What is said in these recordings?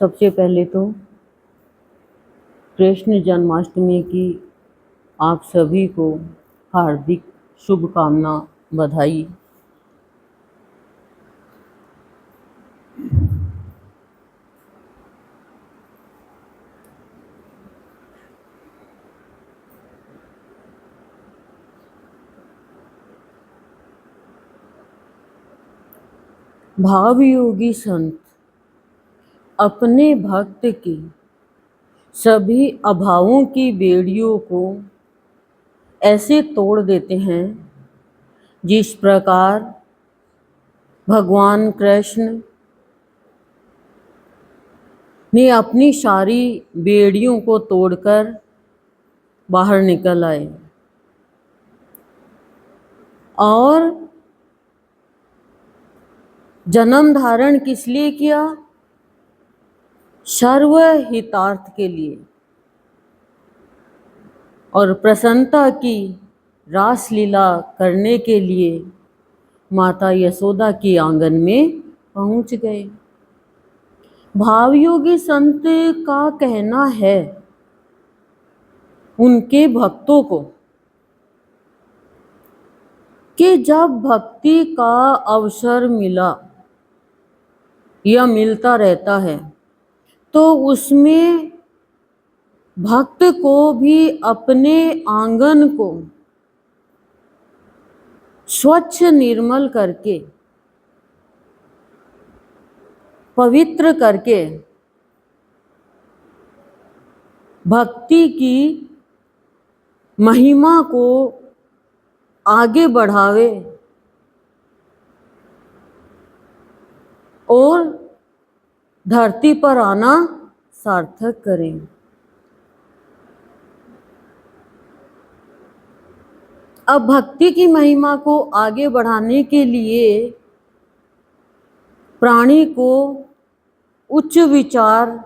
सबसे पहले तो कृष्ण जन्माष्टमी की आप सभी को हार्दिक शुभकामना, बधाई। भावयोगी संत अपने भक्त की सभी अभावों की बेड़ियों को ऐसे तोड़ देते हैं जिस प्रकार भगवान कृष्ण ने अपनी सारी बेड़ियों को तोड़कर बाहर निकल आए और जन्म धारण किस लिए किया? सर्वहितार्थ के लिए। और प्रसन्नता की रासलीला करने के लिए माता यशोदा की आंगन में पहुंच गए। भावयोगी संत का कहना है उनके भक्तों को कि जब भक्ति का अवसर मिला या मिलता रहता है तो उसमें भक्त को भी अपने आंगन को स्वच्छ निर्मल करके, पवित्र करके भक्ति की महिमा को आगे बढ़ावे और धरती पर आना सार्थक करें। अब भक्ति की महिमा को आगे बढ़ाने के लिए प्राणी को उच्च विचार,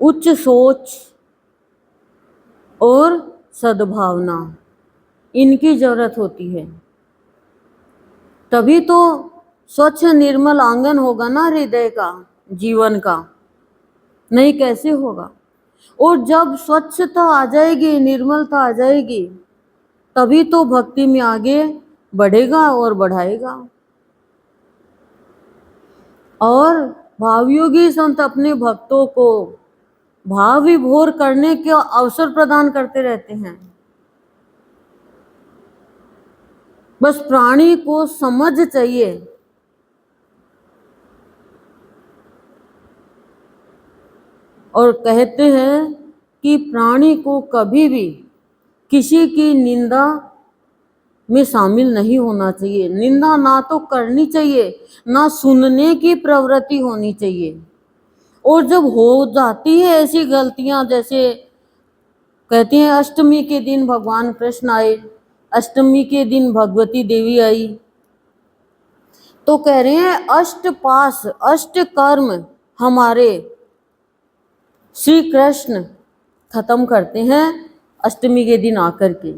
उच्च सोच और सद्भावना इनकी जरूरत होती है। तभी तो स्वच्छ निर्मल आंगन होगा ना हृदय का, जीवन का। नहीं कैसे होगा? और जब स्वच्छता आ जाएगी, निर्मलता आ जाएगी, तभी तो भक्ति में आगे बढ़ेगा और बढ़ाएगा। और भावयोगी संत अपने भक्तों को भाव विभोर करने के अवसर प्रदान करते रहते हैं। बस प्राणी को समझ चाहिए और कहते हैं कि प्राणी को कभी भी किसी की निंदा में शामिल नहीं होना चाहिए। निंदा ना तो करनी चाहिए, ना सुनने की प्रवृत्ति होनी चाहिए। और जब हो जाती है ऐसी गलतियां, जैसे कहते हैं अष्टमी के दिन भगवान कृष्ण आए, अष्टमी के दिन भगवती देवी आई, तो कह रहे हैं अष्टपास, अष्ट कर्म हमारे श्री कृष्ण खत्म करते हैं अष्टमी के दिन आकर के।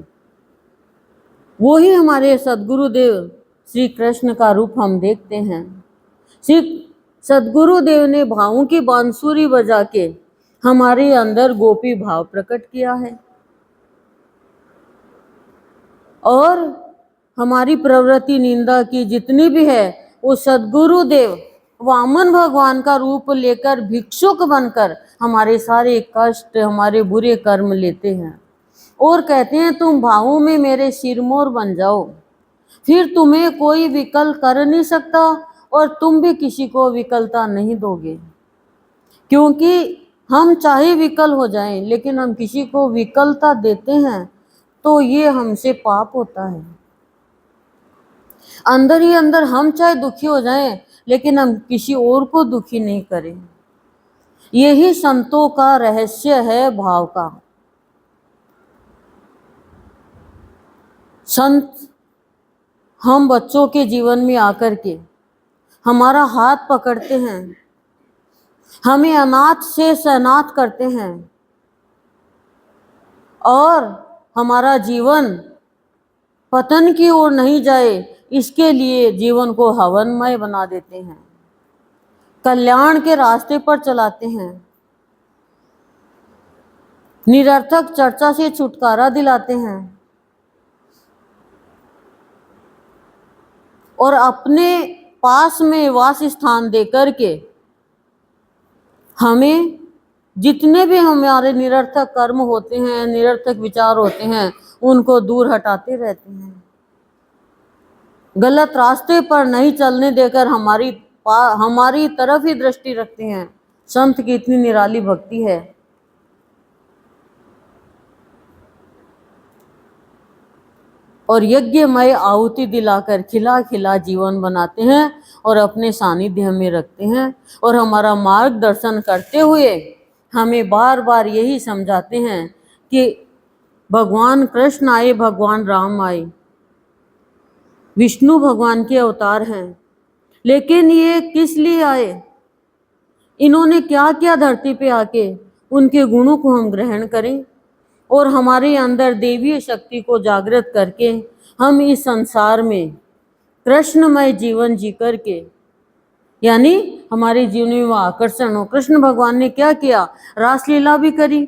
वो ही हमारे सद्गुरुदेव श्री कृष्ण का रूप हम देखते हैं। श्री सद्गुरुदेव ने भावों की बांसुरी बजा के हमारे अंदर गोपी भाव प्रकट किया है और हमारी प्रवृत्ति निंदा की जितनी भी है वो सद्गुरुदेव वामन भगवान का रूप लेकर भिक्षुक बनकर हमारे सारे कष्ट, हमारे बुरे कर्म लेते हैं और कहते हैं तुम भावों में मेरे सिरमौर बन जाओ, फिर तुम्हें कोई विकल कर नहीं सकता और तुम भी किसी को विकलता नहीं दोगे। क्योंकि हम चाहे विकल हो जाएं, लेकिन हम किसी को विकलता देते हैं तो ये हमसे पाप होता है। अंदर ही अंदर हम चाहे दुखी हो जाएं, लेकिन हम किसी और को दुखी नहीं करें। यही संतों का रहस्य है भाव का। संत हम बच्चों के जीवन में आकर के हमारा हाथ पकड़ते हैं, हमें अनाथ से सनाथ करते हैं और हमारा जीवन पतन की ओर नहीं जाए इसके लिए जीवन को हवनमय बना देते हैं। कल्याण के रास्ते पर चलाते हैं, निरर्थक चर्चा से छुटकारा दिलाते हैं और अपने पास में वास स्थान देकर के हमें जितने भी हमारे निरर्थक कर्म होते हैं, निरर्थक विचार होते हैं, उनको दूर हटाते रहते हैं। गलत रास्ते पर नहीं चलने देकर हमारी तरफ ही दृष्टि रखते हैं। संत की इतनी निराली भक्ति है। और यज्ञमय आहुति दिलाकर खिला खिला जीवन बनाते हैं और अपने सानिध्य में रखते हैं और हमारा मार्गदर्शन करते हुए हमें बार बार यही समझाते हैं कि भगवान कृष्ण आए, भगवान राम आए, विष्णु भगवान के अवतार हैं, लेकिन ये किस लिए आए, इन्होंने क्या क्या धरती पे आके, उनके गुणों को हम ग्रहण करें और हमारे अंदर देवीय शक्ति को जागृत करके हम इस संसार में कृष्णमय जीवन जी करके, यानी हमारे जीवन में वह आकर्षण हो। कृष्ण भगवान ने क्या किया, रासलीला भी करी,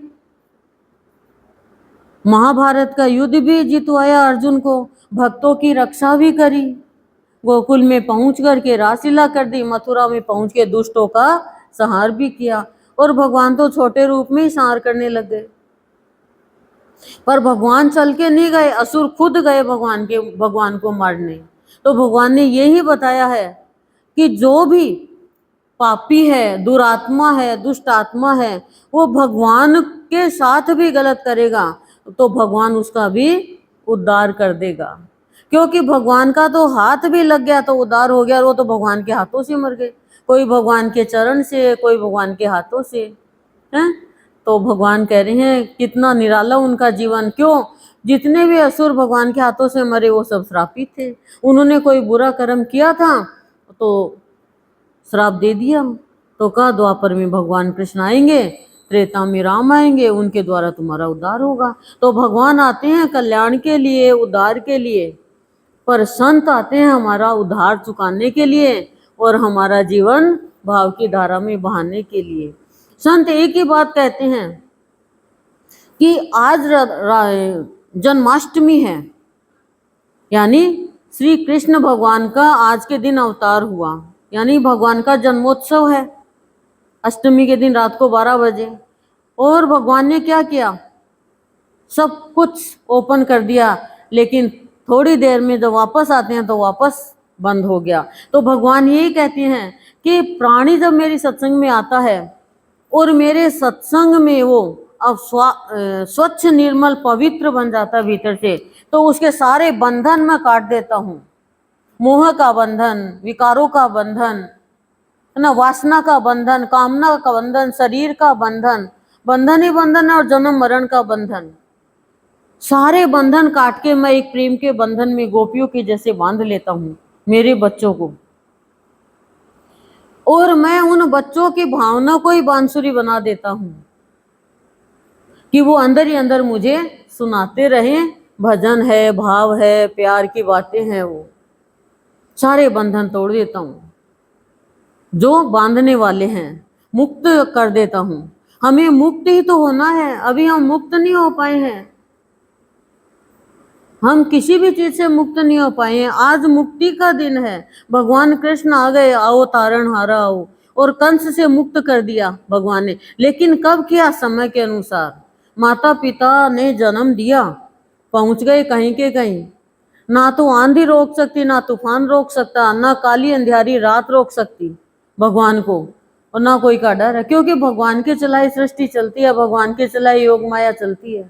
महाभारत का युद्ध भी जितवाया अर्जुन को, भक्तों की रक्षा भी करी, गोकुल में पहुंच करके रासलीला कर दी, मथुरा में पहुंच के दुष्टों का संहार भी किया। और भगवान तो छोटे रूप में ही संहार करने लग गए, पर भगवान चल के नहीं गए, असुर खुद गए भगवान को मारने। तो भगवान ने यही बताया है कि जो भी पापी है, दुरात्मा है, दुष्ट आत्मा है, वो भगवान के साथ भी गलत करेगा तो भगवान उसका भी उद्धार कर देगा, क्योंकि भगवान का तो हाथ भी लग गया तो उद्धार हो गया। वो तो भगवान के हाथों से मर गए, कोई भगवान के चरण से, कोई भगवान के हाथों से हैं। तो भगवान कह रहे हैं कितना निराला उनका जीवन। क्यों, जितने भी असुर भगवान के हाथों से मरे वो सब श्रापित थे। उन्होंने कोई बुरा कर्म किया था तो श्राप दे दिया, तो कहा द्वापर में भगवान कृष्ण आएंगे, त्रेता में राम आएंगे, उनके द्वारा तुम्हारा उद्धार होगा। तो भगवान आते हैं कल्याण के लिए, उद्धार के लिए, पर संत आते हैं हमारा उद्धार चुकाने के लिए और हमारा जीवन भाव की धारा में बहाने के लिए। संत एक ही बात कहते हैं कि आज जन्माष्टमी है, यानी श्री कृष्ण भगवान का आज के दिन अवतार हुआ, यानी भगवान का जन्मोत्सव है, अष्टमी के दिन रात को 12 बजे। और भगवान ने क्या किया, सब कुछ ओपन कर दिया, लेकिन थोड़ी देर में जब वापस आते हैं तो वापस बंद हो गया। तो भगवान यही कहते हैं कि प्राणी जब मेरी सत्संग में आता है और मेरे सत्संग में वो अब स्वच्छ निर्मल पवित्र बन जाता है भीतर से, तो उसके सारे बंधन मैं काट देता हूँ। मोह का बंधन, विकारों का बंधन, ना वासना का बंधन, कामना का बंधन, शरीर का बंधन, बंधन ही बंधन है, और जन्म मरण का बंधन, सारे बंधन काट के मैं एक प्रेम के बंधन में गोपियों के जैसे बांध लेता हूँ मेरे बच्चों को। और मैं उन बच्चों की भावना को ही बांसुरी बना देता हूँ कि वो अंदर ही अंदर मुझे सुनाते रहें। भजन है, भाव है, प्यार की बातें हैं, वो सारे बंधन तोड़ देता हूँ जो बांधने वाले हैं, मुक्त कर देता हूँ। हमें मुक्त ही तो होना है, अभी हम मुक्त नहीं हो पाए हैं, हम किसी भी चीज से मुक्त नहीं हो पाए हैं। आज मुक्ति का दिन है, भगवान कृष्ण आ गए, आओ तारणहारा आओ, और कंस से मुक्त कर दिया भगवान ने। लेकिन कब किया, समय के अनुसार। माता पिता ने जन्म दिया, पहुंच गए कहीं के कहीं, ना तो आंधी रोक सकती, ना तूफान रोक सकता, ना काली अंधियारी रात रोक सकती भगवान को, और ना कोई का डर है, क्योंकि भगवान के चलाई सृष्टि चलती है, भगवान के चलाई योग माया चलती है।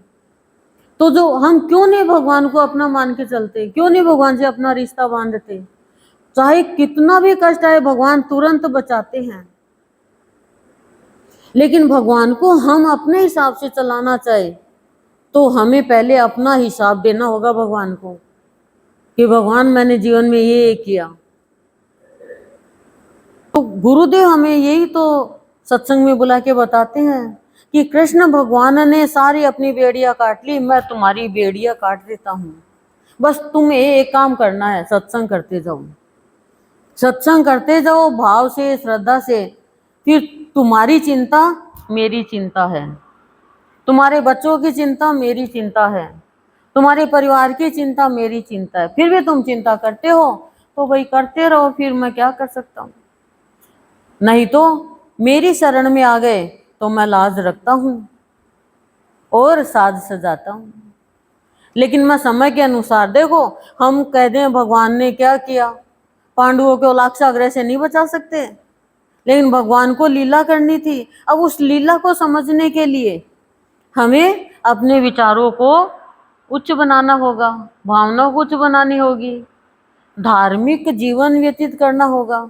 तो जो हम क्यों नहीं भगवान को अपना मान के चलते, क्यों नहीं भगवान से अपना रिश्ता बांधते। चाहे कितना भी कष्ट आए भगवान तुरंत बचाते हैं, लेकिन भगवान को हम अपने हिसाब से चलाना चाहे तो हमें पहले अपना हिसाब देना होगा भगवान को कि भगवान मैंने जीवन में ये किया। तो गुरुदेव हमें यही तो सत्संग में बुला के बताते हैं कि कृष्ण भगवान ने सारी अपनी बेड़ियां काट ली, मैं तुम्हारी बेड़ियां काट देता हूँ। बस तुम्हें एक काम करना है, सत्संग करते जाओ, सत्संग करते जाओ, भाव से, श्रद्धा से, फिर तुम्हारी चिंता मेरी चिंता है, तुम्हारे बच्चों की चिंता मेरी चिंता है, तुम्हारे परिवार की चिंता मेरी चिंता है, फिर भी तुम चिंता करते हो, तो भाई करते रहो, फिर मैं क्या कर सकता हूँ। नहीं तो मेरी शरण में आ गए तो मैं लाज रखता हूँ और साज सजाता हूँ। लेकिन मैं समय के अनुसार, देखो हम कह दें भगवान ने क्या किया, पांडवों को लाक्षागृह से नहीं बचा सकते, लेकिन भगवान को लीला करनी थी। अब उस लीला को समझने के लिए हमें अपने विचारों को उच्च बनाना होगा, भावनाओं को उच्च बनानी होगी, धार्मिक जीवन व्यतीत करना होगा।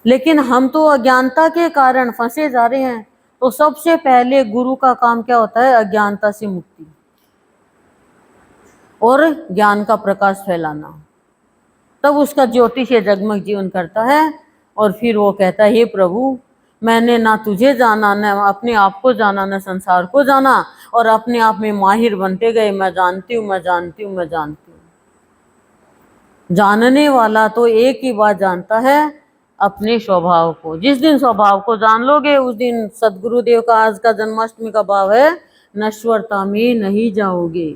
लेकिन हम तो अज्ञानता के कारण फंसे जा रहे हैं। तो सबसे पहले गुरु का काम क्या होता है? अज्ञानता से मुक्ति और ज्ञान का प्रकाश फैलाना। तब उसका ज्योति से जगमग जीवन करता है और फिर वो कहता है, हे प्रभु, मैंने ना तुझे जाना, न अपने आप को जाना, न संसार को जाना, और अपने आप में माहिर बनते गए, मैं जानती हूँ, मैं जानती हूँ, मैं जानती हूँ। जानने वाला तो एक ही बात जानता है, अपने स्वभाव को। जिस दिन स्वभाव को जान लोगे उस दिन सदगुरुदेव का आज का जन्माष्टमी का भाव है, नश्वरता में नहीं जाओगे।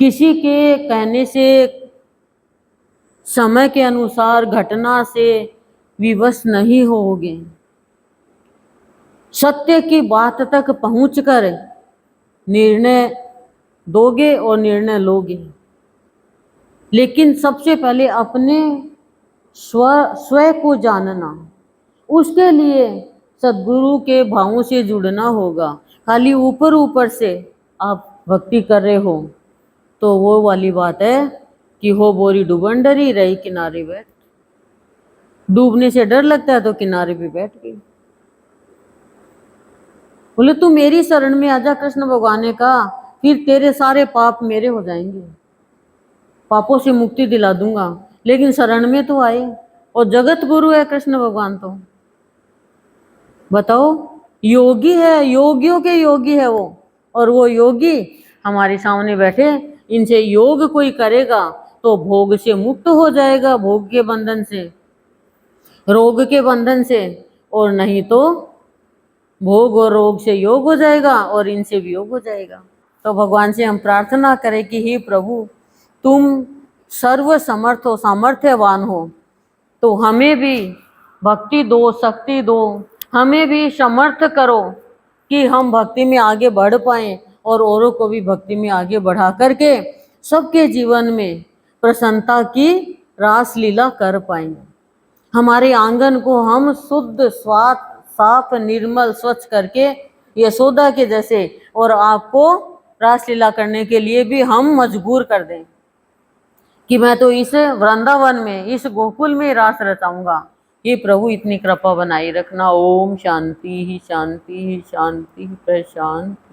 किसी के कहने से, समय के अनुसार, घटना से विवश नहीं होगे। सत्य की बात तक पहुंचकर निर्णय दोगे और निर्णय लोगे। लेकिन सबसे पहले अपने स्वयं को जानना, उसके लिए सद्गुरु के भावों से जुड़ना होगा। खाली ऊपर ऊपर से आप भक्ति कर रहे हो तो वो वाली बात है कि हो बोरी डूबन डरी, रही किनारे बैठ। डूबने से डर लगता है तो किनारे पे बैठ गई। बोले तू मेरी शरण में आजा, कृष्ण भगवान ने कहा, फिर तेरे सारे पाप मेरे हो जाएंगे, पापों से मुक्ति दिला दूंगा। लेकिन शरण में तो आए, और जगत गुरु है कृष्ण भगवान। तो बताओ, योगी है, योगियों के योगी है वो, और वो योगी हमारे सामने बैठे। इनसे योग कोई करेगा तो भोग से मुक्त हो जाएगा, भोग के बंधन से, रोग के बंधन से, और नहीं तो भोग और रोग से योग हो जाएगा और इनसे भी योग हो जाएगा। तो भगवान से हम प्रार्थना करें कि हे प्रभु, तुम सर्व समर्थ हो, सामर्थ्यवान हो, तो हमें भी भक्ति दो, शक्ति दो, हमें भी समर्थ करो कि हम भक्ति में आगे बढ़ पाएं और औरों को भी भक्ति में आगे बढ़ा करके सबके जीवन में प्रसन्नता की रास लीला कर पाएं। हमारे आंगन को हम शुद्ध, स्वाद, साफ, निर्मल, स्वच्छ करके यशोदा के जैसे और आपको रासलीला करने के लिए भी हम मजबूर कर दें कि मैं तो इस वृंदावन में, इस गोकुल में रास रचाऊंगा। ये प्रभु इतनी कृपा बनाई रखना। ओम शांति ही शांति ही शांति प्रशांति।